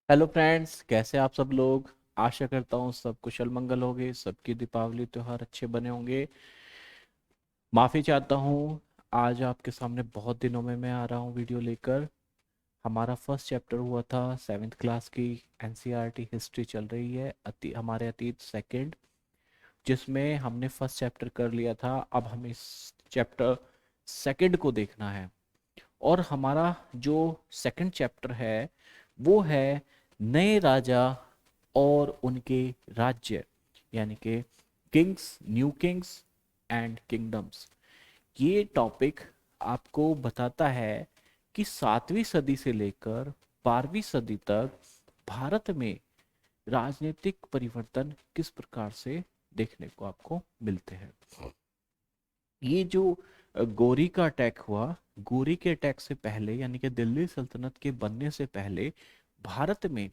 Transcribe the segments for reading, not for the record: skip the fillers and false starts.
Hello friends, कैसे आप सब लोग। आशा करता हूँ सब कुशल मंगल होंगे, सबकी दीपावली त्योहार अच्छे बने होंगे। माफ़ी चाहता हूँ, आज आपके सामने बहुत दिनों में मैं आ रहा हूँ वीडियो लेकर। हमारा फर्स्ट चैप्टर हुआ था 7th क्लास की। एनसीईआरटी हिस्ट्री चल रही है, हमारे अतीत सेकंड, जिसमें हमने फर्स्ट चैप्टर कर लिया था। अब हमें इस चैप्टर सेकंड को देखना है। और हमारा जो सेकंड चैप्टर है वो है नए राजा और उनके राज्य, यानी कि Kings, new Kings and kingdoms. ये टॉपिक आपको बताता है कि 7वीं सदी से लेकर 12वीं सदी तक भारत में राजनीतिक परिवर्तन किस प्रकार से देखने को आपको मिलते हैं। ये जो गोरी का अटैक हुआ, गोरी के अटैक से पहले यानी कि दिल्ली सल्तनत के बनने से पहले भारत में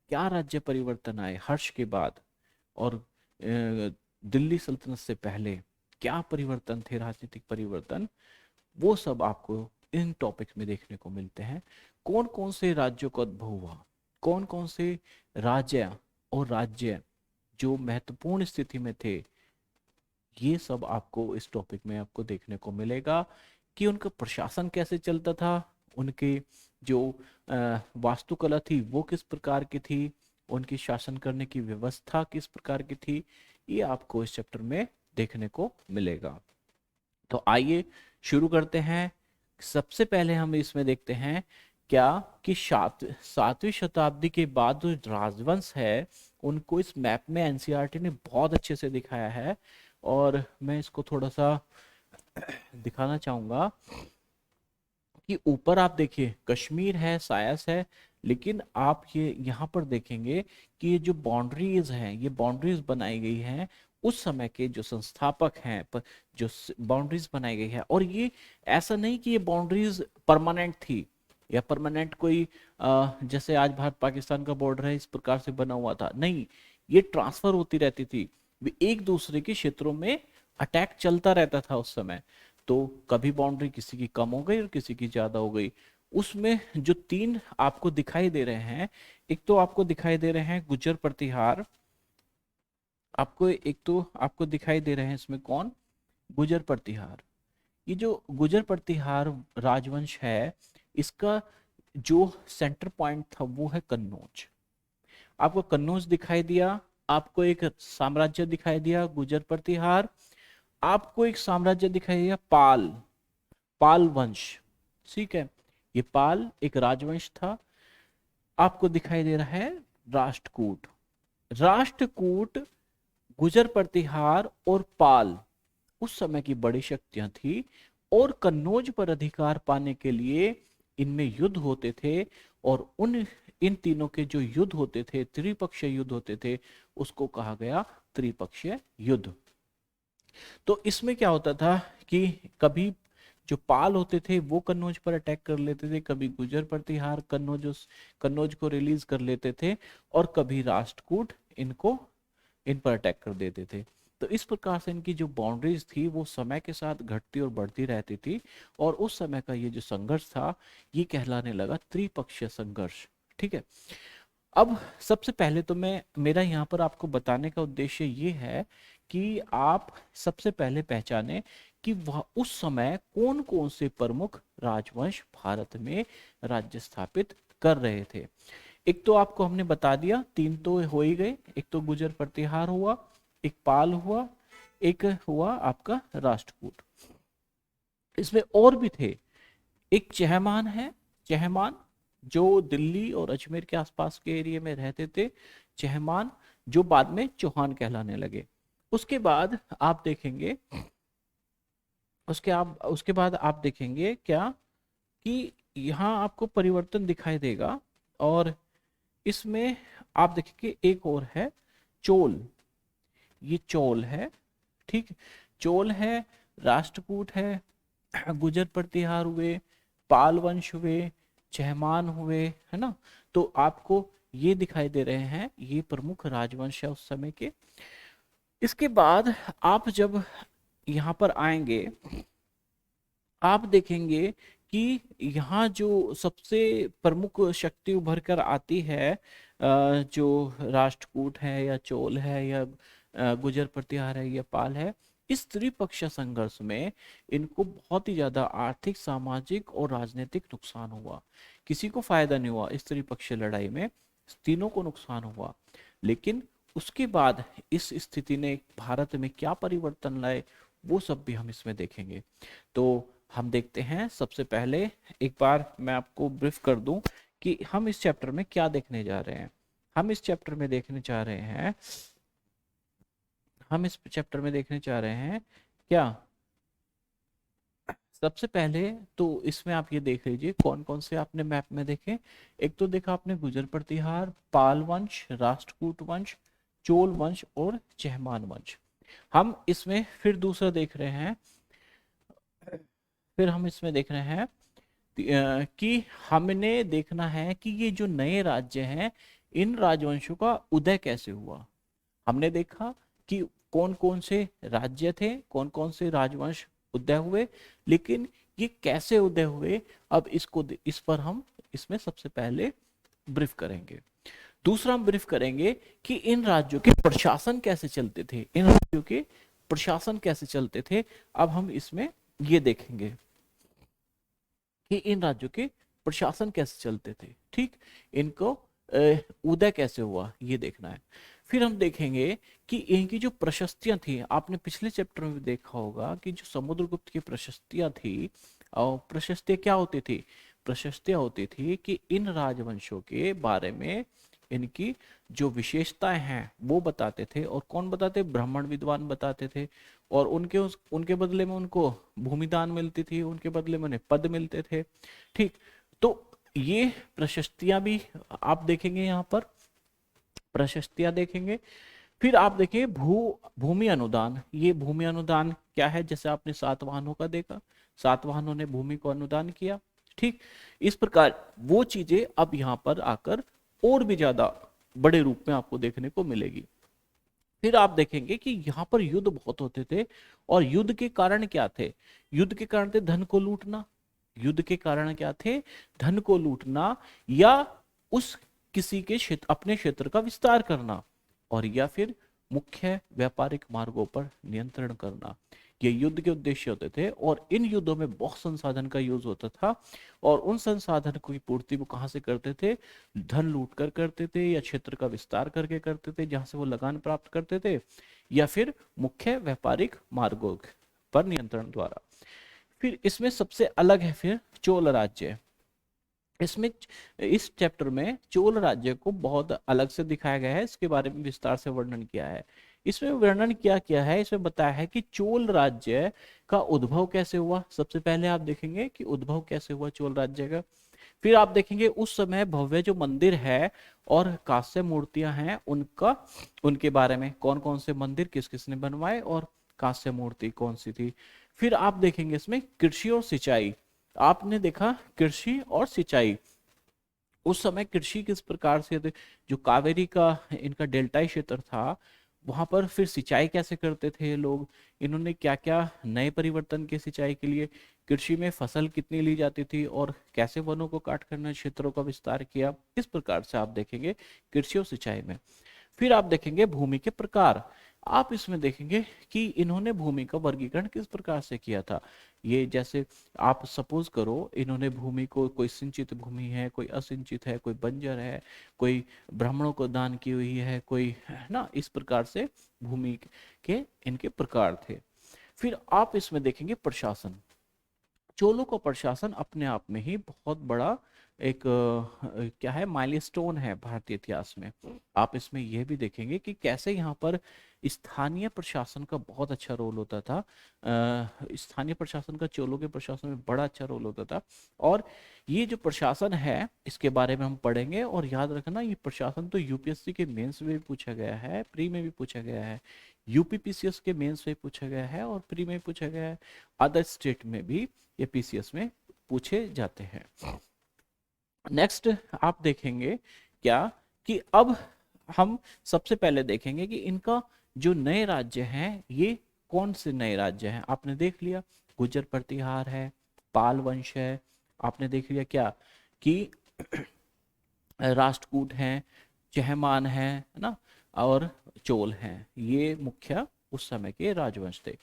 क्या राज्य परिवर्तन आए हर्ष के बाद, और दिल्ली सल्तनत से पहले क्या परिवर्तन थे, राजनीतिक परिवर्तन, वो सब आपको इन टॉपिक्स में देखने को मिलते हैं। कौन कौन से राज्यों का उद्भव हुआ, कौन कौन से राज्य और राज्य जो महत्वपूर्ण स्थिति में थे, ये सब आपको इस टॉपिक में आपको देखने को मिलेगा कि उनका प्रशासन कैसे चलता था, उनके जो वास्तुकला थी वो किस प्रकार की थी, उनकी शासन करने की व्यवस्था किस प्रकार की थी। ये आपको इस चैप्टर में देखने को मिलेगा। तो आइए शुरू करते हैं। सबसे पहले हम इसमें देखते हैं क्या कि 7वीं शताब्दी के बाद जो राजवंश है उनको इस मैप में एनसीईआरटी ने बहुत अच्छे से दिखाया है। और मैं इसको थोड़ा सा दिखाना चाहूंगा कि ऊपर आप देखिए कश्मीर है, सायस है, लेकिन आप ये यहाँ पर देखेंगे कि ये जो बाउंड्रीज हैं, ये बाउंड्रीज बनाई गई हैं उस समय के जो संस्थापक हैं पर, जो बाउंड्रीज बनाई गई है। और ये ऐसा नहीं कि ये बाउंड्रीज परमानेंट थी या परमानेंट कोई जैसे आज भारत पाकिस्तान का बॉर्डर है इस प्रकार से बना हुआ था, नहीं। ये ट्रांसफर होती रहती थी, वे एक दूसरे के क्षेत्रों में अटैक चलता रहता था उस समय। तो कभी बाउंड्री किसी की कम हो गई और किसी की ज्यादा हो गई। उसमें जो तीन आपको दिखाई दे रहे हैं, एक तो आपको दिखाई दे रहे हैं गुर्जर प्रतिहार, आपको एक तो आपको दिखाई दे रहे हैं इसमें कौन, गुर्जर प्रतिहार। ये जो गुर्जर प्रतिहार राजवंश है, इसका जो सेंटर पॉइंट था वो है कन्नौज। आपको कन्नौज दिखाई दिया, आपको एक साम्राज्य दिखाई दिया गुर्जर प्रतिहार, आपको एक साम्राज्य दिखाई दिया पाल, पाल वंश। ठीक है, ये पाल एक राजवंश था। आपको दिखाई दे रहा है राष्ट्रकूट। राष्ट्रकूट, गुर्जर प्रतिहार और पाल उस समय की बड़ी शक्तियां थी। और कन्नौज पर अधिकार पाने के लिए इनमें युद्ध होते थे। और उन इन तीनों के जो युद्ध होते थे, त्रिपक्षीय युद्ध होते थे, उसको कहा गया त्रिपक्षीय युद्ध। तो इसमें क्या होता था कि कभी जो पाल होते थे वो कन्नौज पर अटैक कर लेते थे, कभी गुर्जर प्रतिहार कन्नौज को रिलीज कर लेते थे, और कभी राष्ट्रकूट इनको इन पर अटैक कर देते थे। तो इस प्रकार से इनकी जो बाउंड्रीज थी वो समय के साथ घटती और बढ़ती रहती थी। और उस समय का ये जो संघर्ष था ये कहलाने लगा त्रिपक्षीय संघर्ष। ठीक है। अब सबसे पहले तो मैं, मेरा यहाँ पर आपको बताने का उद्देश्य ये है कि आप सबसे पहले पहचाने कि वह उस समय कौन कौन से प्रमुख राजवंश भारत में राज्य स्थापित कर रहे थे। एक तो आपको हमने बता दिया, तीन तो हो ही गए, एक तो गुर्जर प्रतिहार हुआ, एक पाल हुआ, एक हुआ आपका राष्ट्रकूट। इसमें और भी थे। एक चहमान है, चहमान जो दिल्ली और अजमेर के आसपास के एरिया में रहते थे, चहमान, जो बाद में चौहान कहलाने लगे। उसके बाद आप देखेंगे, उसके बाद आप देखेंगे क्या कि यहाँ आपको परिवर्तन दिखाई देगा। और इसमें आप देखेंगे एक और है चोल, ये चोल है। ठीक, चोल है, राष्ट्रकूट है, गुर्जर प्रतिहार हुए, पाल वंश हुए, चहमान हुए, है ना। तो आपको ये दिखाई दे रहे हैं, ये प्रमुख राजवंश है उस समय के। इसके बाद आप जब यहाँ पर आएंगे, आप देखेंगे कि यहाँ जो सबसे प्रमुख शक्ति उभर कर आती है, जो राष्ट्रकूट है या चोल है या गुर्जर प्रतिहार है या पाल है, इस त्रिपक्षीय संघर्ष में इनको बहुत ही ज्यादा आर्थिक, सामाजिक और राजनीतिक नुकसान हुआ। किसी को फायदा नहीं हुआ इस त्रिपक्षीय लड़ाई में, तीनों को नुकसान हुआ। लेकिन उसके बाद इस स्थिति ने भारत में क्या परिवर्तन लाए, वो सब भी हम इसमें देखेंगे। तो हम देखते हैं। सबसे पहले एक बार मैं आपको ब्रीफ कर दूं कि हम इस चैप्टर में क्या देखने जा रहे हैं। हम इस चैप्टर में देखने जा रहे हैं हम इस चैप्टर में देखने जा रहे हैं क्या, सबसे पहले तो इसमें आप ये देख लीजिए कौन कौन से आपने मैप में देखे। एक तो देखा आपने गुर्जर प्रतिहार, पाल वंश, राष्ट्रकूट वंश, चोल वंश और चहमान वंश। हम इसमें फिर दूसरा देख रहे हैं, फिर हम इसमें देख रहे हैं कि हमने देखना है कि ये जो नए राज्य हैं, इन राजवंशों का उदय कैसे हुआ। हमने देखा कि कौन कौन से राज्य थे, कौन कौन से राजवंश उदय हुए, लेकिन ये कैसे उदय हुए, अब इस पर हम इसमें सबसे पहले ब्रीफ करेंगे। दूसरा हम ब्रीफ करेंगे कि इन राज्यों के प्रशासन कैसे चलते थे, इन राज्यों के प्रशासन कैसे चलते थे। अब हम इसमें ये देखेंगे कि इन राज्यों के प्रशासन कैसे चलते थे, ठीक, इनको उदय कैसे हुआ ये देखना है। फिर हम देखेंगे कि इनकी जो प्रशस्तियां थी, आपने पिछले चैप्टर में भी देखा होगा कि जो समुद्रगुप्त की प्रशस्तियां थी, और प्रशस्तियां क्या होती थी, प्रशस्तियां होती थी कि इन राजवंशों के बारे में इनकी जो विशेषताएं हैं वो बताते थे। और कौन बताते, ब्राह्मण विद्वान बताते थे। और उनके बदले में उनको भूमिदान मिलती थी, उनके बदले में उन्हें पद मिलते थे, ठीक। तो ये प्रशस्तियां भी आप देखेंगे, यहाँ पर प्रशस्तियां देखेंगे। फिर आप देखिए भूमि अनुदान। ये भूमि अनुदान क्या है, जैसे आपने सातवाहनों का देखा, सातवाहनों ने भूमि को अनुदान किया, ठीक। इस प्रकार वो चीजें अब यहाँ पर आकर और भी ज्यादा बड़े रूप में आपको देखने को मिलेगी। फिर आप देखेंगे कि यहाँ पर युद्ध बहुत होते थे, और युद्ध के कारण क्या थे, युद्ध के कारण थे धन को लूटना। युद्ध के कारण क्या थे, धन को लूटना, या उस किसी के क्षेत्र, अपने क्षेत्र का विस्तार करना, और या फिर मुख्य व्यापारिक मार्गों पर नियंत्रण करना। ये युद्ध के उद्देश्य होते थे। और इन युद्धों में बहुत संसाधन का यूज होता था, और उन संसाधन की पूर्ति वो कहाँ से करते थे, धन लूट कर करते थे, या क्षेत्र का विस्तार करके करते थे जहां से वो लगान प्राप्त करते थे, या फिर मुख्य व्यापारिक मार्गों पर नियंत्रण द्वारा। फिर इसमें सबसे अलग है फिर चोल राज्य। इसमें इस चैप्टर में चोल राज्य को बहुत अलग से दिखाया गया है, इसके बारे में विस्तार से वर्णन किया है। इसमें वर्णन क्या किया है, इसमें बताया है कि चोल राज्य का उद्भव कैसे हुआ। सबसे पहले आप देखेंगे कि उद्भव कैसे हुआ चोल राज्य का। फिर आप देखेंगे उस समय भव्य जो मंदिर है और कांस्य मूर्तियां हैं उनका, उनके बारे में, कौन कौन से मंदिर किस किस ने बनवाए और कांस्य मूर्ति कौन सी थी। फिर आप देखेंगे इसमें कृषि और सिंचाई। आपने देखा कृषि और सिंचाई, उस समय कृषि किस प्रकार से थे, जो कावेरी का इनका डेल्टाई क्षेत्र था वहां पर फिर सिंचाई कैसे करते थे ये लोग, इन्होंने क्या क्या नए परिवर्तन के सिंचाई के लिए, कृषि में फसल कितनी ली जाती थी, और कैसे वनों को काट कर नए क्षेत्रों का विस्तार किया। इस प्रकार से आप देखेंगे कृषि और सिंचाई में। फिर आप देखेंगे भूमि के प्रकार। आप इसमें देखेंगे कि इन्होंने भूमि का वर्गीकरण किस प्रकार से किया था। ये जैसे आप सपोज करो, इन्होंने भूमि को, कोई सिंचित भूमि है, कोई असिंचित है, कोई बंजर है, कोई ब्राह्मणों को दान की हुई है, कोई है ना, इस प्रकार से भूमि के इनके प्रकार थे। फिर आप इसमें देखेंगे प्रशासन। चोलों का प्रशासन अपने आप में ही बहुत बड़ा एक क्या है, माइलस्टोन है भारतीय इतिहास में। आप इसमें यह भी देखेंगे कि कैसे यहाँ पर स्थानीय प्रशासन का बहुत अच्छा रोल होता था। स्थानीय प्रशासन का चोलों के प्रशासन में बड़ा अच्छा रोल होता था। और ये जो प्रशासन है इसके बारे में हम पढ़ेंगे। और याद रखना, ये प्रशासन तो यूपीएससी के मेंस में भी पूछा गया है, प्री में भी पूछा गया है, यूपीपीसीएस के मेंस में पूछा गया है, और प्री में पूछा गया है, अदर स्टेट में भी ये पीसीएस में पूछे जाते हैं। नेक्स्ट आप देखेंगे क्या, कि अब हम सबसे पहले देखेंगे कि इनका जो नए राज्य हैं ये कौन से नए राज्य हैं। आपने देख लिया, गुर्जर प्रतिहार है, पाल वंश है, आपने देख लिया क्या कि राष्ट्रकूट हैं, चहमान है ना, और चोल हैं, ये मुख्य उस समय के राजवंश थे।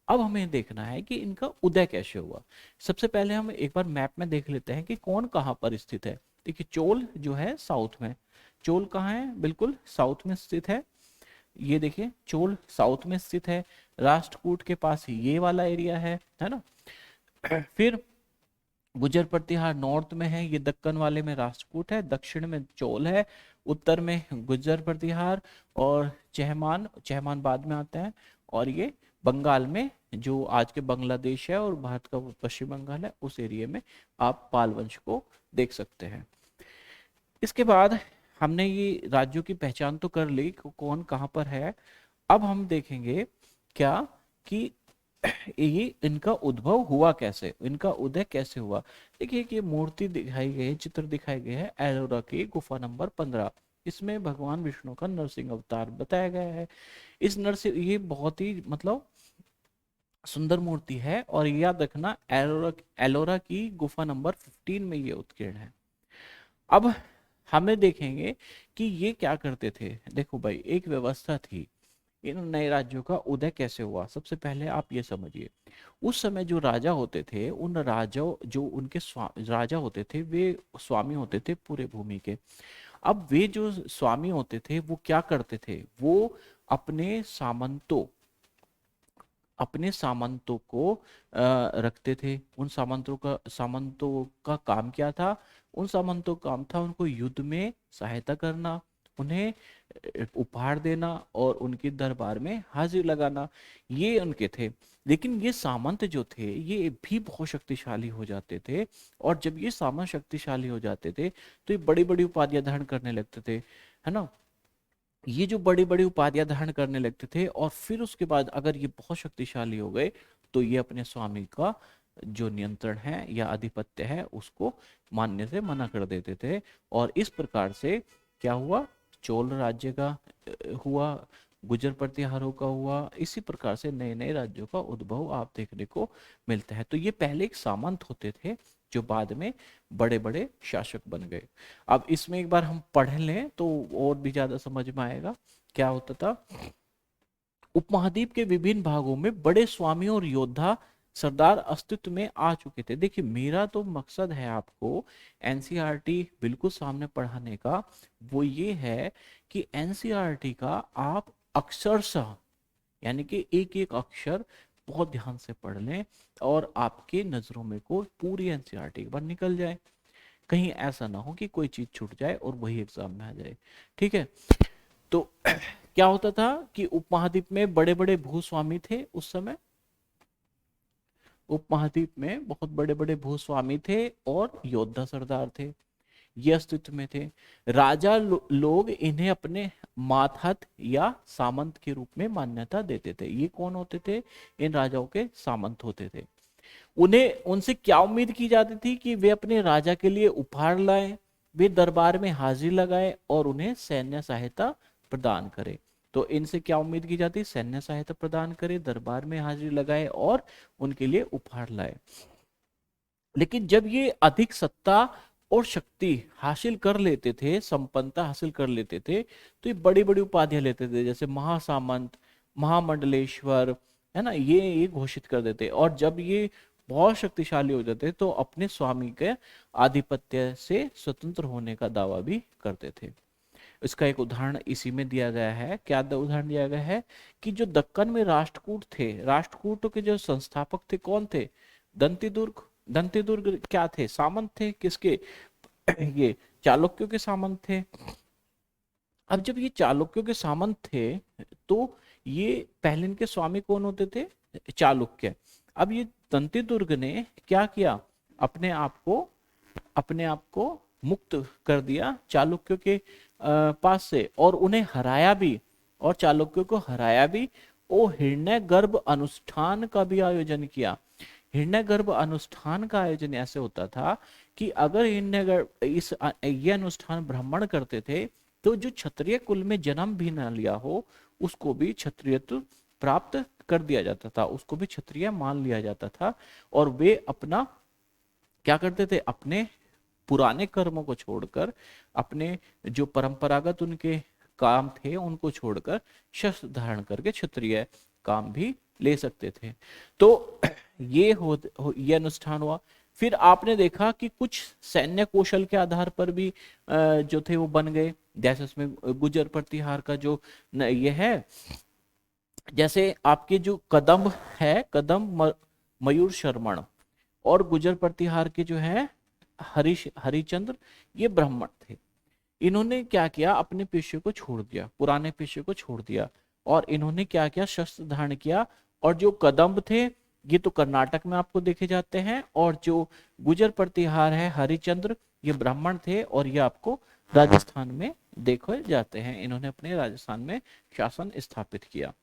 अब हमें देखना है कि इनका उदय कैसे हुआ। सबसे पहले हम एक बार मैप में देख लेते हैं कि कौन कहाँ पर स्थित है। देखिए चोल जो है साउथ में, चोल कहाँ है, बिल्कुल साउथ में स्थित है। ये देखिए चोल साउथ में स्थित है, राष्ट्रकूट के पास ये वाला एरिया है ना। फिर गुजर प्रतिहार नॉर्थ में है, ये दक्कन वाले में राष्ट्रकूट है, दक्षिण में चोल है, उत्तर में गुजर प्रतिहार और चहमान, चहमान बाद में आता है, और ये बंगाल में जो आज के बांग्लादेश है और भारत का पश्चिम बंगाल है उस एरिया में आप पाल वंश को देख सकते हैं। इसके बाद हमने ये राज्यों की पहचान तो कर ली कौन कहाँ पर है। अब हम देखेंगे क्या कि ये इनका उद्भव हुआ कैसे, इनका उदय कैसे हुआ। देखिए कि मूर्ति दिखाई गई है, चित्र दिखाई गए है एलोरा की गुफा नंबर 15। इसमें भगवान विष्णु का नरसिंह अवतार बताया गया है। इस नरसिंह, ये बहुत ही मतलब सुंदर मूर्ति है, और याद रखना एलोरा की गुफा नंबर 15 में ये उत्कीर्ण है। अब हमें देखेंगे कि ये क्या करते थे। देखो भाई, एक व्यवस्था थी, इन नए राज्यों का उदय कैसे हुआ। सबसे पहले आप ये समझिए, उस समय जो राजा होते थे, उन राजाओं जो उनके राजा होते थे वे स्वामी होते थे पूरे भूमि के। अब वे जो स्वामी होते थे वो क्या करते थे, वो अपने सामंतों को रखते थे। उन सामंतों का काम क्या था, उन सामंतों का काम था उनको युद्ध में सहायता करना, उन्हें उपहार देना और उनके दरबार में हाजिर लगाना, ये उनके थे। लेकिन ये सामंत जो थे ये भी बहुत शक्तिशाली हो जाते थे, और जब ये सामंत शक्तिशाली हो जाते थे तो ये बड़ी बड़ी उपाधियां धारण करने लगते थे, है ना। ये जो बड़ी बड़ी उपाधियां धारण करने लगते थे, और फिर उसके बाद अगर ये बहुत शक्तिशाली हो गए तो ये अपने स्वामी का जो नियंत्रण है या आधिपत्य है उसको मानने से मना कर देते थे। और इस प्रकार से क्या हुआ, चोल राज्य का हुआ, गुजर प्रतिहारों का हुआ, इसी प्रकार से नए नए राज्यों का उद्भव आप देखने को मिलता है। तो ये पहले एक सामंत होते थे जो बाद में बड़े बड़े शासक बन गए। अब इसमें एक बार हम पढ़ लें तो और भी ज्यादा समझ में आएगा क्या होता था। उपमहाद्वीप के विभिन्न भागों में बड़े स्वामी और योद्धा सरदार अस्तित्व में आ चुके थे। देखिए मेरा तो मकसद है आपको एनसीईआरटी बिल्कुल सामने पढ़ाने का, वो ये है कि एनसीईआरटी का आप अक्षरशः यानी कि एक एक अक्षर बहुत ध्यान से पढ़ लें, और आपके नजरों में को पूरी एनसीईआरटी एक बार निकल जाए। कहीं ऐसा ना हो कि कोई चीज छूट जाए और वही एग्जाम में आ जाए। ठीक है, तो क्या होता था कि उपमहाद्वीप में बड़े बड़े भूस्वामी थे उस समय। उपमहाद्वीप में बहुत बड़े बड़े भूस्वामी थे और योद्धा सरदार थे, ये अस्तित्व में थे। राजा लोग इन्हें अपने मातहत या सामंत के रूप में मान्यता देते थे। ये कौन होते थे, इन राजाओं के सामंत होते थे। उन्हें उनसे क्या उम्मीद की जाती थी कि वे अपने राजा के लिए उपहार लाएं, वे दरबार में हाजिर लगाए और उन्हें सैन्य सहायता प्रदान करे। तो इनसे क्या उम्मीद की जाती, सैन्य सहायता प्रदान करे, दरबार में हाजिर लगाए और उनके लिए उपहार लाए। लेकिन जब ये अधिक सत्ता और शक्ति हासिल कर लेते थे, संपन्नता हासिल कर लेते थे, तो ये बड़ी बड़ी उपाधियां लेते थे, जैसे महासामंत, महामंडलेश्वर, है ना, ये घोषित कर देते। और जब ये बहुत शक्तिशाली हो जाते तो अपने स्वामी के आधिपत्य से स्वतंत्र होने का दावा भी करते थे। इसका एक उदाहरण इसी में दिया गया है। क्या उदाहरण दिया गया है कि जो दक्कन में राष्ट्रकूट थे, राष्ट्रकूटों के जो संस्थापक थे कौन थे, दंतीदुर्ग। दंतीदुर्ग क्या थे, सामंत थे किसके, ये चालुक्यों के सामंत थे। अब जब ये चालुक्यों के सामंत थे तो ये पहले इनके स्वामी कौन होते थे, चालुक्य। अब ये दंतीदुर्ग ने क्या किया, अपने आप को मुक्त कर दिया चालुक्यों के पास से, और उन्हें हराया भी, और चालुक्यों को हराया भी। और हिरण्यगर्भ अनुष्ठान का भी आयोजन किया। हिरण्यगर्भ अनुष्ठान का आयोजन ऐसे होता था कि अगर हिरण्यगर्भ ये अनुष्ठान ब्राह्मण करते थे तो जो क्षत्रिय कुल में जन्म भी न लिया हो उसको भी क्षत्रियत्व प्राप्त कर दिया जाता था, उसको भी क्षत्रिय मान लिया जाता था, और वे अपना क्या करते थे, अपने पुराने कर्मों को छोड़कर, अपने जो परंपरागत उनके काम थे उनको छोड़कर शस्त्र धारण करके क्षत्रिय काम भी ले सकते थे। तो ये अनुष्ठान हुआ। फिर आपने देखा कि कुछ सैन्य कौशल के आधार पर भी जो थे वो बन गए। जैसे उसमें गुजर प्रतिहार का जो ये है, जैसे आपके जो कदम है, मयूर शर्मण, और गुजर प्रतिहार के जो है हरिचंद्र, ये ब्राह्मण थे। इन्होंने क्या किया, अपने पेशे को छोड़ दिया, पुराने पेशे को छोड़ दिया, और इन्होंने क्या किया, शस्त्र धारण किया। और जो कदम्ब थे ये तो कर्नाटक में आपको देखे जाते हैं, और जो गुजर प्रतिहार है हरिचंद्र, ये ब्राह्मण थे और ये आपको राजस्थान में देखे जाते हैं। इन्होंने अपने राजस्थान में शासन स्थापित किया।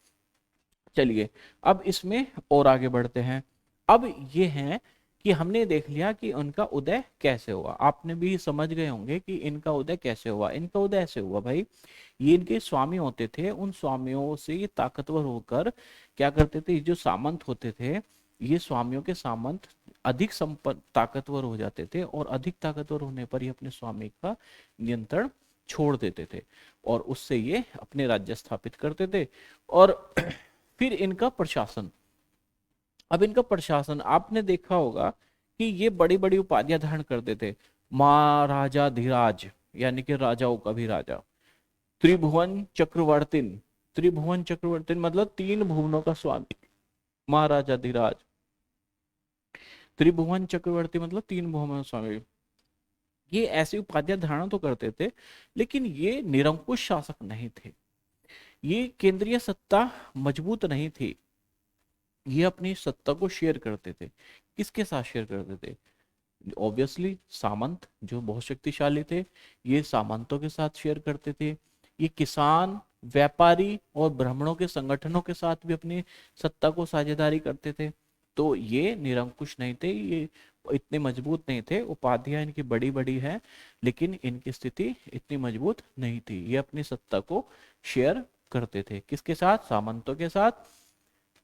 चलिए अब इसमें और आगे बढ़ते हैं। अब ये है कि हमने देख लिया कि उनका उदय कैसे हुआ। आपने भी समझ गए होंगे कि इनका उदय कैसे हुआ। इनका उदय ऐसे हुआ भाई, ये इनके स्वामी होते थे, उन स्वामियों से ये ताकतवर होकर क्या करते थे, जो सामंत होते थे, ये स्वामियों के सामंत अधिक ताकतवर हो जाते थे, और अधिक ताकतवर होने पर ये अपने स्वामी का नियंत्रण छोड़ देते थे, और उससे ये अपने राज्य स्थापित करते थे। और फिर इनका प्रशासन, अब इनका प्रशासन आपने देखा होगा कि ये बड़ी बड़ी उपाधियां धारण करते थे। महाराजा धीराज, यानी कि राजाओं का भी राजा। त्रिभुवन चक्रवर्तीन, त्रिभुवन चक्रवर्तीन मतलब तीन भुवनों का स्वामी, महाराजा धीराज। त्रिभुवन चक्रवर्ती मतलब तीन भुवनों का स्वामी। ये ऐसी उपाधियां धारण तो करते थे, लेकिन ये निरंकुश शासक नहीं थे। ये केंद्रीय सत्ता मजबूत नहीं थी। ये अपनी सत्ता को शेयर करते थे। किसके साथ शेयर करते थे? ऑब्वियसली सामंत, जो बहुत शक्तिशाली थे, ये सामंतों के साथ शेयर करते थे। ये किसान, व्यापारी और ब्राह्मणों के संगठनों के साथ भी अपनी सत्ता को साझेदारी करते थे। तो ये निरंकुश नहीं थे, ये इतने मजबूत नहीं थे। उपाधियां इनकी बड़ी बड़ी है, लेकिन इनकी स्थिति इतनी मजबूत नहीं थी। ये अपनी सत्ता को शेयर करते थे। किसके साथ? सामंतों के साथ,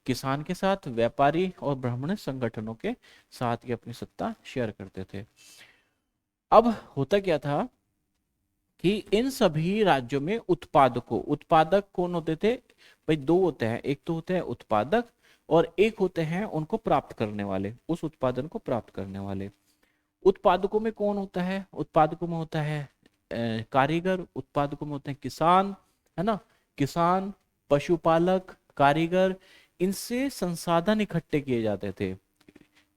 किसान के साथ, व्यापारी और ब्राह्मण संगठनों के साथ ये अपनी सत्ता शेयर करते थे। अब होता क्या था कि इन सभी राज्यों में उत्पादक कौन होते थे भाई? दो होते हैं, एक तो होते हैं उत्पादक, और एक होते हैं उनको प्राप्त करने वाले, उस उत्पादन को प्राप्त करने वाले। उत्पादकों में कौन होता है? उत्पादकों में होता है कारीगर, उत्पादकों में होते हैं किसान, है ना, किसान, पशुपालक, कारीगर। इनसे संसाधन इकट्ठे किए जाते थे,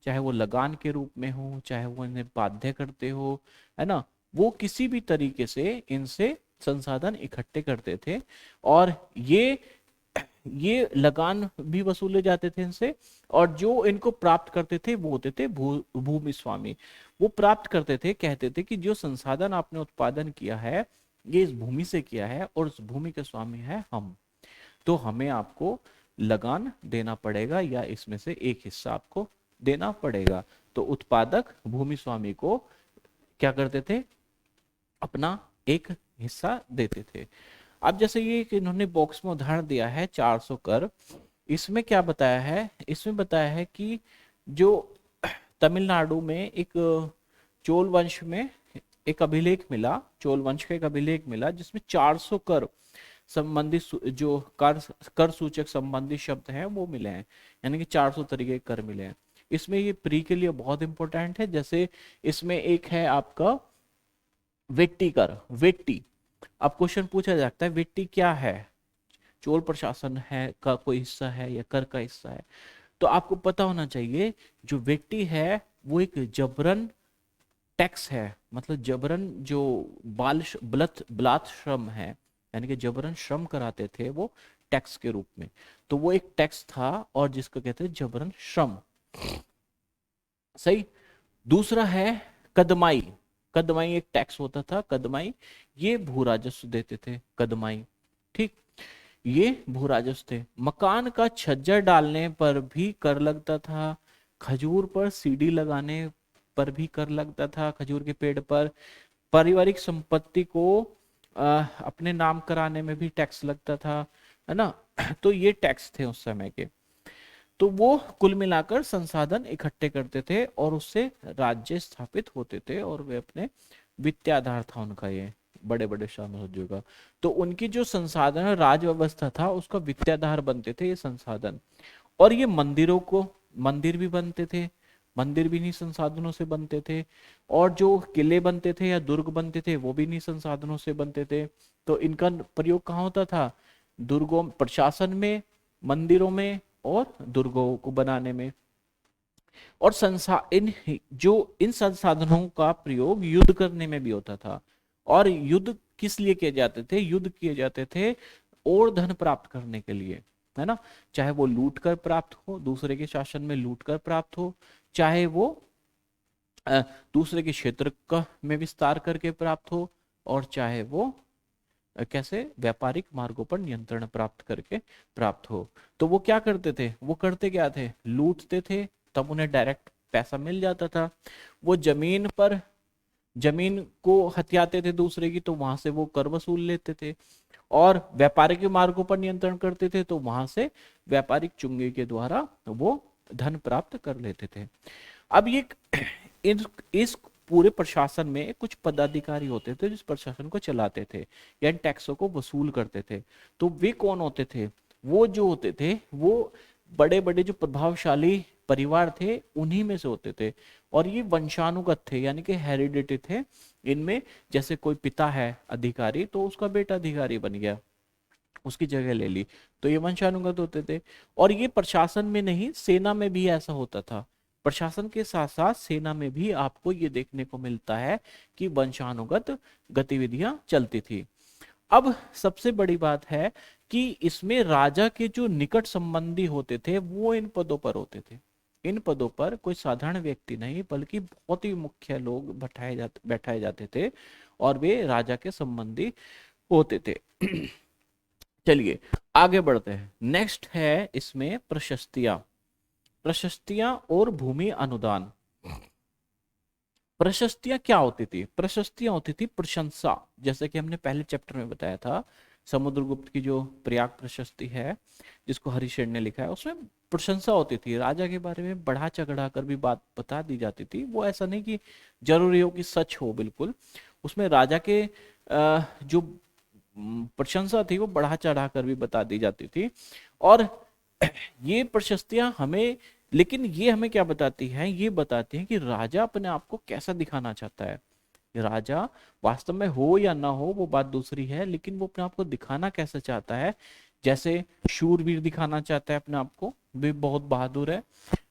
चाहे वो लगान के रूप में हो, चाहे वो इन्हें बाध्य करते हो, है ना, वो किसी भी तरीके से इनसे संसाधन इकट्ठे करते थे। और ये लगान भी वसूले जाते थे इनसे। और जो इनको प्राप्त करते थे वो होते थे भूमि स्वामी। वो प्राप्त करते थे, कहते थे कि जो संसाधन आपने उत्पादन किया है ये इस भूमि से किया है, और उस भूमि के स्वामी है हम, तो हमें आपको लगान देना पड़ेगा, या इसमें से एक हिस्सा आपको देना पड़ेगा। तो उत्पादक भूमि स्वामी को क्या करते थे? अपना एक हिस्सा देते थे। अब जैसे ये कि इन्होंने बॉक्स में उदाहरण दिया है 400 कर, इसमें क्या बताया है? इसमें बताया है कि जो तमिलनाडु में एक चोल वंश में एक अभिलेख मिला, चोल वंश का एक अभिलेख मिला, जिसमें 400 कर संबंधी जो कर सूचक संबंधी शब्द हैं वो मिले हैं, यानी कि 400 तरीके के कर मिले हैं। इसमें ये प्री के लिए बहुत इंपॉर्टेंट है। जैसे इसमें एक है आपका वेट्टी कर, वेट्टी। अब क्वेश्चन पूछा जाता है वेट्टी क्या है? चोल प्रशासन है का कोई हिस्सा है या कर का हिस्सा है? तो आपको पता होना चाहिए जो वेट्टी है वो एक जबरन टैक्स है, मतलब जबरन जो बलात् श्रम है, यानी कि जबरन श्रम कराते थे वो टैक्स के रूप में। तो वो एक टैक्स था, और जिसको कहते हैं जबरन श्रम। सही। दूसरा है कदमाई। कदमाई एक टैक्स होता था, कदमाई, ये भू राजस्व देते थे, कदमाई। ठीक, ये भू राजस्व थे। मकान का छज्जा डालने पर भी कर लगता था, खजूर पर सीढ़ी लगाने पर भी कर लगता था, खजूर के पेड़ पर। पारिवारिक संपत्ति को अपने नाम कराने में भी टैक्स लगता था, है ना। तो ये टैक्स थे उस समय के। तो वो कुल मिलाकर संसाधन इकट्ठे करते थे और उससे राज्य स्थापित होते थे, और वे अपने वित्तीय आधार था उनका, ये बड़े बड़े साम्राज्यों का। तो उनकी जो संसाधन राज व्यवस्था था उसका वित्तीय आधार बनते थे ये संसाधन। और ये मंदिरों को, मंदिर भी बनते थे, मंदिर भी इन्हीं संसाधनों से बनते थे। और जो किले बनते थे या दुर्ग बनते थे वो भी इन्हीं संसाधनों से बनते थे। तो इनका प्रयोग कहाँ होता था? दुर्गों, प्रशासन में, मंदिरों में और दुर्गों को बनाने में। और इन संसाधनों का प्रयोग युद्ध करने में भी होता था। और युद्ध किस लिए किए जाते थे? युद्ध किए जाते थे और धन प्राप्त करने के लिए, है ना। चाहे वो लूट कर प्राप्त हो, दूसरे के शासन में लूट कर प्राप्त हो, चाहे वो अ, दूसरे के क्षेत्र का में विस्तार करके प्राप्त हो, और चाहे वो कैसे व्यापारिक मार्गों पर नियंत्रण प्राप्त करके प्राप्त हो। तो वो क्या करते थे? वो करते क्या थे? लूटते थे, तब उन्हें डायरेक्ट पैसा मिल जाता था। वो जमीन पर, जमीन को हथियाते थे दूसरे की, तो वहां से वो कर वसूल लेते थे। और व्यापारिक मार्गों पर नियंत्रण करते थे, तो वहां से व्यापारिक चुंगी के द्वारा वो धन प्राप्त कर लेते थे। अब ये इस पूरे प्रशासन में कुछ पदाधिकारी होते थे जिस प्रशासन को चलाते थे या इन टैक्सों को वसूल करते थे। तो वे कौन होते थे? वो जो होते थे वो बड़े बड़े जो प्रभावशाली परिवार थे उन्हीं में से होते थे। और ये वंशानुगत थे, यानी कि हेरिडिटी थे इनमें। जैसे कोई पिता है अधिकारी तो उसका बेटा अधिकारी बन गया, उसकी जगह ले ली, तो ये वंशानुगत होते थे। और ये प्रशासन में नहीं, सेना में भी ऐसा होता था। प्रशासन के साथ साथ सेना में भी आपको ये देखने को मिलता है कि वंशानुगत गतिविधियां चलती थी। अब सबसे बड़ी बात है कि इसमें राजा के जो निकट संबंधी होते थे वो इन पदों पर होते थे। इन पदों पर कोई साधारण व्यक्ति नहीं बल्कि बहुत ही मुख्य लोग बैठाए जाते थे, और वे राजा के संबंधी होते थे। चलिए आगे बढ़ते हैं। नेक्स्ट है इसमें प्रशस्तियां। प्रशस्तियां और भूमि अनुदान। प्रशस्तियां क्या होती थी? प्रशस्तियां होती थी प्रशंसा, जैसे कि हमने पहले चैप्टर में बताया था। समुद्रगुप्त की जो प्रयाग प्रशस्ति है जिसको हरिशेन ने लिखा है, उसमें प्रशंसा होती थी। राजा के बारे में बढ़ा चढ़ा कर भी बात बता दी जाती थी। वो ऐसा नहीं कि जरूरी हो कि सच हो, बिल्कुल उसमें राजा के जो प्रशंसा थी वो बढ़ा चढ़ा कर भी बता दी जाती थी। और ये प्रशस्तियां हमें, लेकिन ये हमें क्या बताती है? ये बताती है कि राजा अपने आप को कैसा दिखाना चाहता है। राजा वास्तव में हो या ना हो वो बात दूसरी है, लेकिन वो अपने आप को दिखाना कैसे चाहता है। जैसे शूरवीर दिखाना चाहता है अपने आप को, भी बहुत बहादुर है।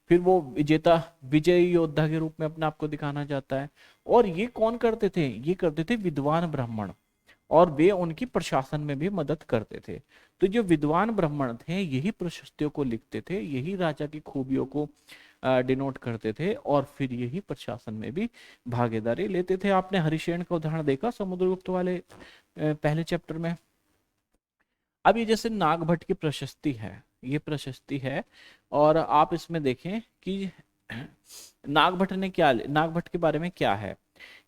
फिर वो विजेता, विजयी योद्धा के रूप में अपने आप को दिखाना चाहता है। और ये कौन करते थे? ये करते थे विद्वान ब्राह्मण, और वे उनकी प्रशासन में भी मदद करते थे। तो जो विद्वान ब्राह्मण थे यही प्रशस्तियों को लिखते थे, यही राजा की खूबियों को डिनोट करते थे, और फिर यही प्रशासन में भी भागीदारी लेते थे। आपने हरिशेन का उदाहरण देखा समुद्रगुप्त वाले पहले चैप्टर में। अब ये जैसे नागभट्ट की प्रशस्ति है, ये प्रशस्ति है, और आप इसमें देखें कि नागभट्ट ने क्या, नागभट्ट के बारे में क्या है।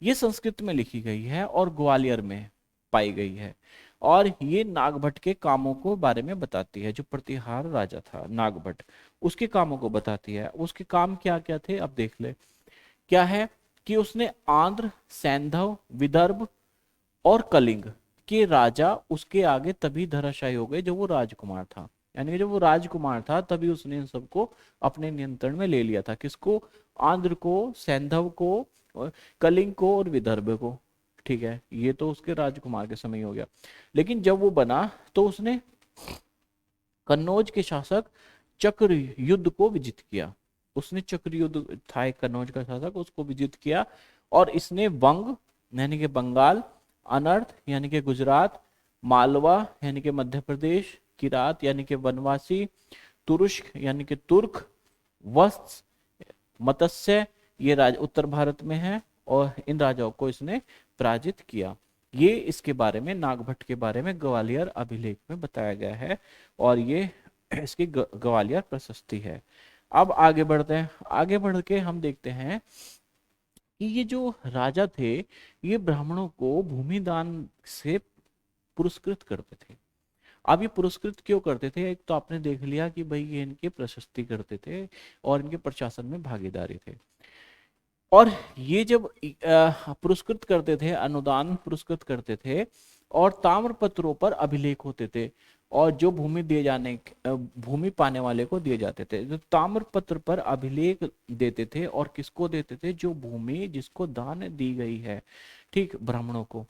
ये संस्कृत में लिखी गई है और ग्वालियर में पाई गई है। और ये नागभट्ट के कामों को बारे में बताती है। जो प्रतिहार राजा था नागभट्ट, उसके कामों को बताती है। उसके काम क्या क्या थे अब देख ले। क्या है कि उसने आंध्र, सैंधव, विदर्भ और कलिंग के राजा उसके आगे तभी धराशायी हो गए जब वो राजकुमार था। यानी कि जब वो राजकुमार था तभी उसने इन सबको अपने नियंत्रण में ले लिया था। किसको? आंध्र को, सैंधव को, कलिंग को और विदर्भ को। ठीक है, ये तो उसके राजकुमार के समय हो गया। लेकिन जब वो बना तो उसने कन्नौज के शासक चक्र युद्ध को विजित किया। उसने चक्र युद्ध था एक कन्नौज का शासक, उसको विजित किया। और इसने वंग यानी कि बंगाल, अनर्थ यानी कि गुजरात, मालवा यानी कि मध्य प्रदेश, किरात यानी कि वनवासी, तुरुष्क यानी कि तुर्क, वत्स, मत्स्य ये उत्तर भारत में है, और इन राजाओं को इसने पराजित किया। ये इसके बारे में, नागभट्ट के बारे में ग्वालियर अभिलेख में बताया गया है, और ये इसकी ग्वालियर प्रशस्ति है। अब आगे बढ़ते हैं। आगे बढ़ के हम देखते हैं कि ये जो राजा थे ये ब्राह्मणों को भूमि दान से पुरस्कृत करते थे। अब ये पुरस्कृत क्यों करते थे? एक तो आपने देख लिया कि भाई ये इनकी प्रशस्ति करते थे और इनके प्रशासन में भागीदारी थे। और ये जब पुरस्कृत करते थे, अनुदान पुरस्कृत करते थे, और ताम्र पत्रों पर अभिलेख होते थे, और जो भूमि दिए भूमि पाने वाले को दिए जाते थे। जो ताम्र पत्र पर अभिलेख देते थे, और किसको देते थे? जो भूमि जिसको दान दी गई है, ठीक, ब्राह्मणों को।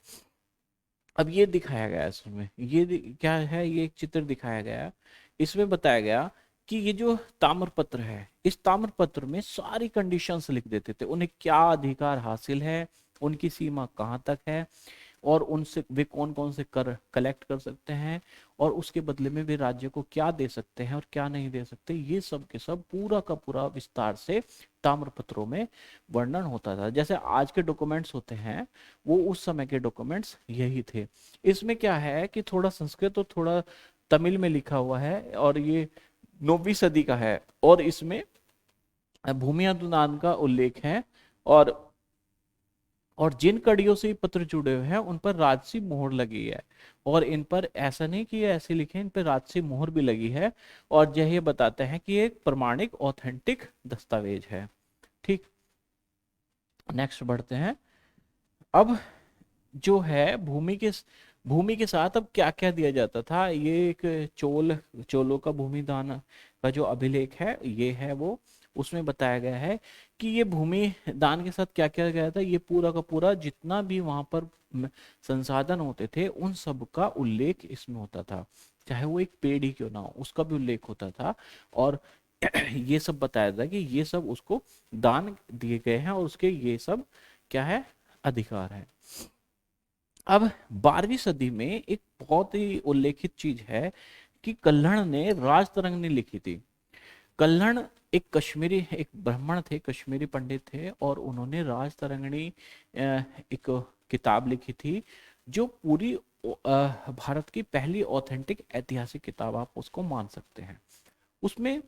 अब ये दिखाया गया है इसमें, क्या है, ये एक चित्र दिखाया गया। इसमें बताया गया कि ये जो ताम्रपत्र है, इस ताम्रपत्र में सारी कंडीशंस लिख देते थे, उन्हें क्या अधिकार हासिल है, उनकी सीमा कहाँ तक है, और उनसे वे कौन कौन से कर कलेक्ट कर सकते हैं, और उसके बदले में वे राज्य को क्या दे सकते हैं और क्या नहीं दे सकते। ये सब के सब पूरा का पूरा विस्तार से ताम्रपत्रों में वर्णन होता था। जैसे आज के डॉक्यूमेंट्स होते हैं, वो उस समय के डॉक्यूमेंट्स यही थे। इसमें क्या है कि थोड़ा संस्कृत और थोड़ा तमिल में लिखा हुआ है, और ये 9वीं सदी का है, और इसमें भूमि अनुदान का उल्लेख है। और जिन कड़ियों से ये पत्र जुड़े हुए हैं उन पर राजसी मोहर लगी है, और इन पर ऐसा नहीं कि ये ऐसे लिखे, इन पर राजसी मोहर भी लगी है, और यह बताते हैं कि ये एक प्रमाणिक ऑथेंटिक दस्तावेज है। ठीक, नेक्स्ट बढ़ते हैं। अब जो है भूमि के साथ अब क्या क्या दिया जाता था, ये एक चोलों का भूमि दान का जो अभिलेख है, ये है वो। उसमें बताया गया है कि ये भूमि दान के साथ क्या क्या गया था। ये पूरा का पूरा जितना भी वहां पर संसाधन होते थे, उन सब का उल्लेख इसमें होता था, चाहे वो एक पेड़ ही क्यों ना हो, उसका भी उल्लेख होता था। और ये सब बताया था कि ये सब उसको दान दिए गए हैं, और उसके ये सब क्या है, अधिकार है। अब 12वीं सदी में एक बहुत ही उल्लेखित चीज है कि कल्हण ने राजतरंगिणी लिखी थी। कल्हण एक ब्राह्मण थे, कश्मीरी पंडित थे, और उन्होंने राजतरंगिणी एक किताब लिखी थी, जो पूरी भारत की पहली ऑथेंटिक ऐतिहासिक किताब आप उसको मान सकते हैं। उसमें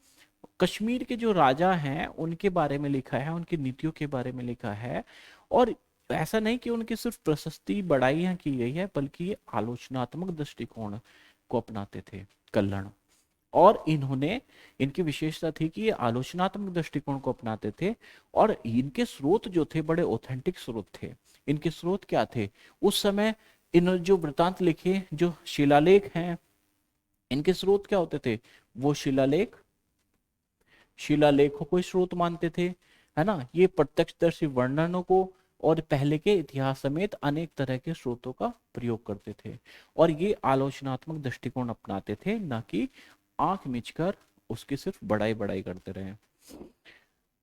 कश्मीर के जो राजा हैं उनके बारे में लिखा है, उनकी नीतियों के बारे में लिखा है। और ऐसा नहीं कि उनकी सिर्फ प्रशस्ति बढ़ाइयां की गई है, बल्कि ये आलोचनात्मक दृष्टिकोण को अपनाते थे कल्हण। और इनकी विशेषता थी कि ये आलोचनात्मक दृष्टिकोण को अपनाते थे, और इनके स्रोत जो थे बड़े ऑथेंटिक स्रोत थे। इनके स्रोत क्या थे उस समय? इन जो वृतांत लिखे, जो शिलालेख हैं, इनके स्रोत क्या होते थे? वो शिलालेखों को स्रोत मानते थे, है ना। ये प्रत्यक्षदर्शी वर्णनों को और पहले के इतिहास समेत अनेक तरह के स्रोतों का प्रयोग करते थे, और ये आलोचनात्मक दृष्टिकोण अपनाते थे, ना कि आंख मिचकर उसकी सिर्फ बड़ाई बड़ाई करते रहे।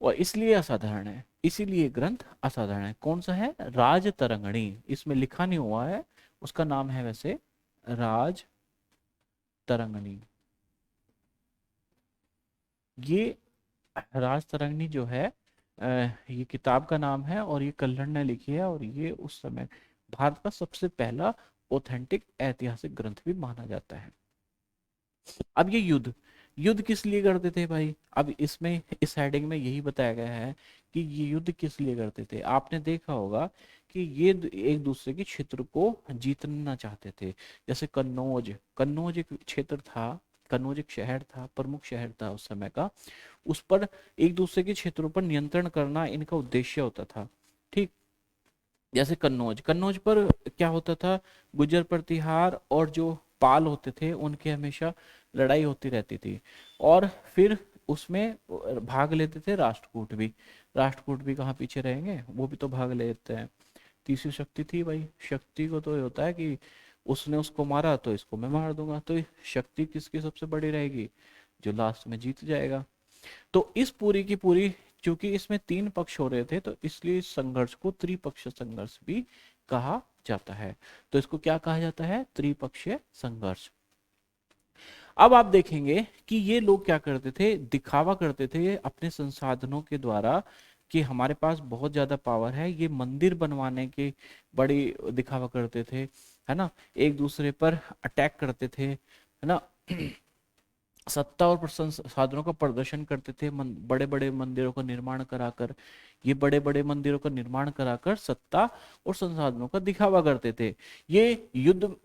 और इसलिए असाधारण है, इसीलिए ग्रंथ असाधारण है। कौन सा है? राजतरंगिणी। इसमें लिखा नहीं हुआ है, उसका नाम है वैसे राजतरंगिणी। ये राजतरंगिणी जो है ये किताब का नाम है, और ये कल्हड़ ने लिखी है, और ये उस समय भारत का सबसे पहला ऑथेंटिक ऐतिहासिक ग्रंथ भी माना जाता है। अब ये युद्ध किस लिए करते थे भाई? अब इसमें इस हेडिंग में यही बताया गया है कि ये युद्ध किस लिए करते थे। आपने देखा होगा कि ये एक दूसरे के क्षेत्र को जीतना चाहते थे। जैसे कन्नौज एक क्षेत्र था, कन्नौज एक शहर था, प्रमुख शहर था उस समय का। उस पर एक दूसरे के क्षेत्रों पर नियंत्रण करना इनका उद्देश्य होता था। ठीक, जैसे कन्नौज पर क्या होता था? गुर्जर प्रतिहार और जो पाल होते थे उनके हमेशा लड़ाई होती रहती थी, और फिर उसमें भाग लेते थे राष्ट्रकूट भी कहाँ पीछे रहेंगे, वो भी तो भाग लेते हैं। तीसरी शक्ति थी भाई। शक्ति को तो ये होता है कि उसने उसको मारा तो इसको मैं मार दूंगा, तो शक्ति किसकी सबसे बड़ी रहेगी? जो लास्ट में जीत जाएगा। तो इस पूरी की पूरी, क्योंकि इसमें 3 पक्ष हो रहे थे, तो इसलिए इस संघर्ष को त्रिपक्षीय संघर्ष भी कहा जाता है। तो इसको क्या कहा जाता है? त्रिपक्षीय संघर्ष। अब आप देखेंगे कि ये लोग क्या करते थे? दिखावा करते थे अपने संसाधनों के द्वारा कि हमारे पास बहुत ज्यादा पावर है। ये मंदिर बनवाने के बड़ी दिखावा करते थे, है ना। एक दूसरे पर अटैक करते थे, है ना। सत्ता और संसाधनों का प्रदर्शन करते थे। बड़े बड़े मंदिरों का निर्माण कराकर, ये बड़े बड़े मंदिरों का निर्माण कराकर सत्ता और संसाधनों का दिखावा करते थे। ये युद्ध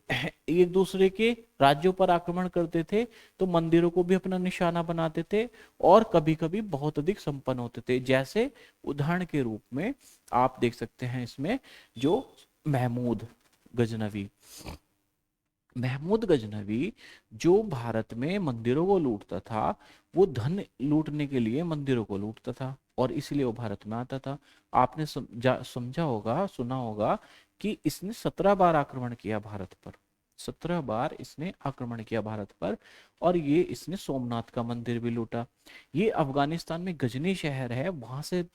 एक दूसरे के राज्यों पर आक्रमण करते थे तो मंदिरों को भी अपना निशाना बनाते थे और कभी कभी बहुत अधिक संपन्न होते थे। जैसे उदाहरण के रूप में आप देख सकते हैं इसमें जो महमूद गजनवी, महमूद गजनवी जो भारत में मंदिरों को लूटता था, वो धन लूटने के लिए मंदिरों को लूटता था और इसलिए वो भारत में आता था। आपने समझा होगा, सुना होगा कि इसने 17 बार आक्रमण किया भारत पर, 17 बार इसने आक्रमण किया भारत पर। और ये इसने सोमनाथ का मंदिर भी लूटा। ये अफगानिस्तान में गजनी शहर है, वहां से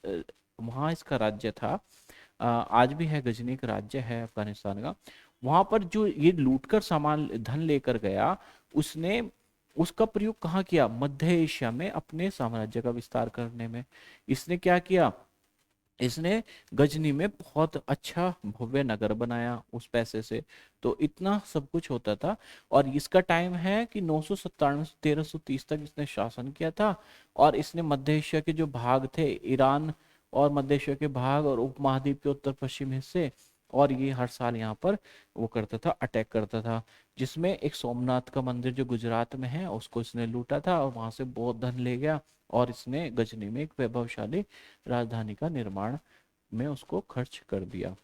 वहां इसका राज्य था। आज भी है, गजनी एक राज्य है अफगानिस्तान का। वहां पर जो ये लूटकर सामान धन लेकर गया, उसने उसका प्रयोग कहाँ किया? मध्य एशिया में अपने साम्राज्य का विस्तार करने में। इसने क्या किया? इसने गजनी में बहुत अच्छा भव्य नगर बनाया उस पैसे से। तो इतना सब कुछ होता था। और इसका टाइम है कि 997 से 1330 तक इसने शासन किया था। और इसने मध्य एशिया के जो भाग थे, ईरान और मध्य एशिया के भाग और उपमहाद्वीप के उत्तर पश्चिम हिस्से, और ये हर साल यहाँ पर वो करता था, अटैक करता था। जिसमें एक सोमनाथ का मंदिर जो गुजरात में है उसको इसने लूटा था और वहां से बहुत धन ले गया। और इसने गजनी में एक वैभवशाली राजधानी का निर्माण में उसको खर्च कर दिया।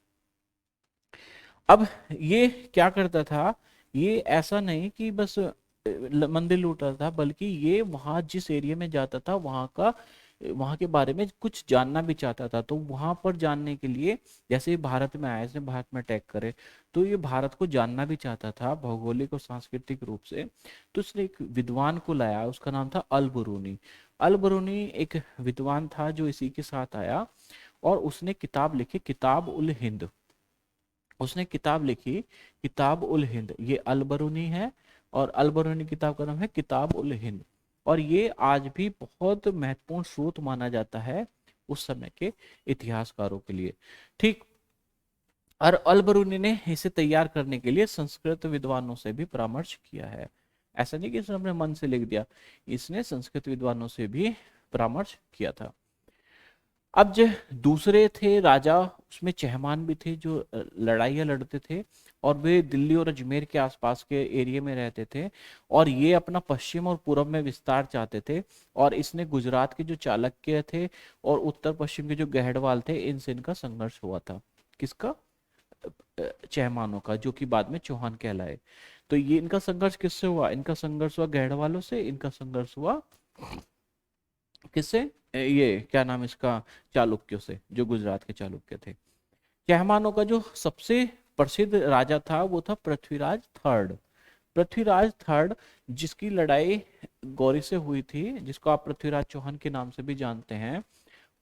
अब ये क्या करता था? ये ऐसा नहीं कि बस मंदिर लूटा था, बल्कि ये वहां जिस एरिया में जाता था वहां के बारे में कुछ जानना भी चाहता था। तो वहां पर जानने के लिए, जैसे ही भारत में आया, इसने भारत में अटैक करे, तो ये भारत को जानना भी चाहता था भौगोलिक और सांस्कृतिक रूप से। तो इसने एक विद्वान को लाया, उसका नाम था अल बरूनी। अल बरूनी एक विद्वान था जो इसी के साथ आया और उसने किताब लिखी, किताब उल हिंद। उसने किताब लिखी किताब उल हिंद, ये अल बरूनी है। और अल बरूनी किताब का नाम है किताब उल हिंद। और ये आज भी बहुत महत्वपूर्ण स्रोत माना जाता है उस समय के इतिहासकारों के लिए। ठीक। और अल बरूनी ने इसे तैयार करने के लिए संस्कृत विद्वानों से भी परामर्श किया है। ऐसा नहीं कि इसने अपने मन से लिख दिया, इसने संस्कृत विद्वानों से भी परामर्श किया था। अब जो दूसरे थे राजा, उसमें चहमान भी थे जो लड़ाइयाँ लड़ते थे। और वे दिल्ली और अजमेर के आसपास के एरिया में रहते थे। और ये अपना पश्चिम और पूर्व में विस्तार चाहते थे। और इसने गुजरात के जो चालुक्य थे और उत्तर पश्चिम के जो गहडवाल थे, इनसे इनका संघर्ष हुआ था। किसका? चहमानों का, जो कि बाद में चौहान कहलाए। तो ये इनका संघर्ष किससे हुआ? इनका संघर्ष हुआ गहडवालों से, इनका संघर्ष हुआ किससे? ये क्या नाम इसका, चालुक्यों से, जो गुजरात के चालुक्य थे। चहमानों का जो सबसे प्रसिद्ध राजा था वो था पृथ्वीराज थर्ड। पृथ्वीराज थर्ड, जिसकी लड़ाई गौरी से हुई थी, जिसको आप पृथ्वीराज चौहान के नाम से भी जानते हैं,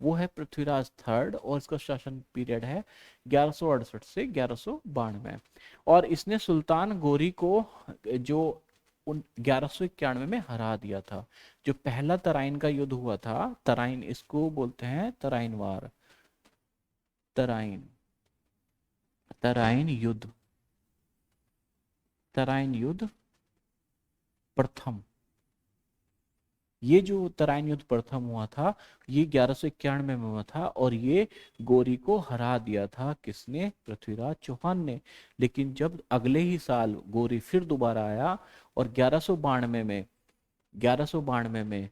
वो है पृथ्वीराज थर्ड। और इसका शासन पीरियड है 1168 से 1192। और इसने सुल्तान गोरी को जो 1191 में हरा दिया था। जो पहला तराइन का युद्ध हुआ था, तराइन इसको बोलते हैं तराइन वार, तराइन, तराइन युद्ध, तराइन युद्ध प्रथम। ये जो तराइन युद्ध प्रथम हुआ था, ये 1191 में हुआ था। और ये गोरी को हरा दिया था किसने? पृथ्वीराज चौहान ने। लेकिन जब अगले ही साल गोरी फिर दोबारा आया और 1192 में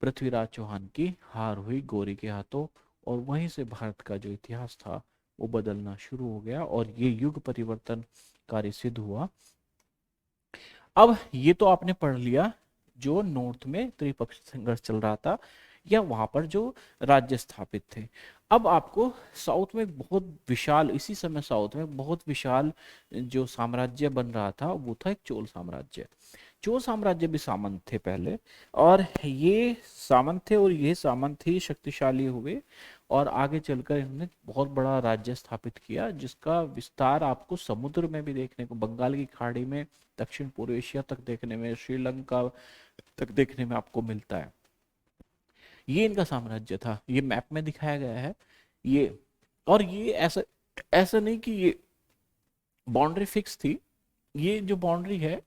पृथ्वीराज चौहान की हार हुई गोरी के हाथों। और वहीं से भारत का जो इतिहास था वो बदलना शुरू हो गया और ये युग परिवर्तनकारी सिद्ध हुआ। अब ये तो आपने पढ़ लिया जो नॉर्थ में त्रिपक्षीय संघर्ष चल रहा था, या वहां पर जो राज्य स्थापित थे। अब आपको साउथ में बहुत विशाल, इसी समय साउथ में बहुत विशाल जो साम्राज्य बन रहा था वो था एक चोल साम्राज्य। चोल साम्राज्य भी सामंत थे पहले, और ये सामंत थे और ये सामंत ही शक्तिशाली हुए और आगे चलकर इन्होंने बहुत बड़ा राज्य स्थापित किया, जिसका विस्तार आपको समुद्र में भी देखने को, बंगाल की खाड़ी में, दक्षिण पूर्व एशिया तक देखने में, श्रीलंका तक देखने में आपको मिलता है। ये इनका साम्राज्य था, ये मैप में दिखाया गया है ये। और ये ऐसा ऐसा नहीं कि ये बाउंड्री फिक्स थी। ये जो बाउंड्री है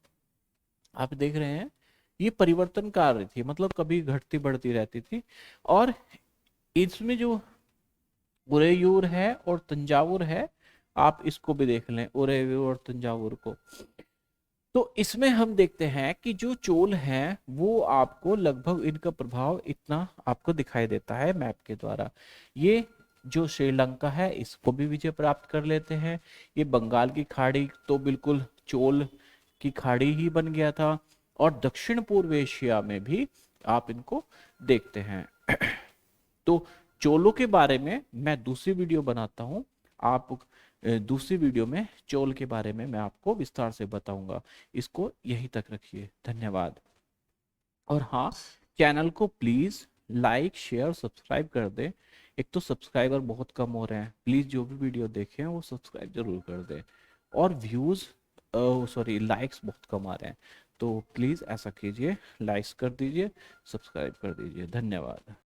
आप देख रहे हैं, ये परिवर्तनकारी थी, मतलब कभी घटती बढ़ती रहती थी। और इसमें जो उरेयूर है और तंजावुर है, आप इसको भी देख लें, उरेयूर और तंजावुर को। तो इसमें हम देखते हैं कि जो चोल हैं वो आपको लगभग इनका प्रभाव इतना आपको दिखाई देता है मैप के द्वारा। ये जो श्रीलंका है इसको भी विजय प्राप्त कर लेते हैं। ये बंगाल की खाड़ी तो बिल्कुल चोल की खाड़ी ही बन गया था। और दक्षिण पूर्व एशिया में भी आप इनको देखते हैं। तो चोलों के बारे में मैं दूसरी वीडियो बनाता हूं। आप दूसरी वीडियो में चोल के बारे में मैं आपको विस्तार से बताऊंगा। इसको यहीं तक रखिए, धन्यवाद। और हाँ, चैनल को प्लीज लाइक शेयर सब्सक्राइब कर दें। एक तो सब्सक्राइबर बहुत कम हो रहे हैं, प्लीज जो भी वीडियो देखें वो सब्सक्राइब जरूर कर दें। और व्यूज सॉरी लाइक्स बहुत कम आ रहे हैं, तो प्लीज ऐसा कीजिए, लाइक्स कर दीजिए, सब्सक्राइब कर दीजिए, धन्यवाद।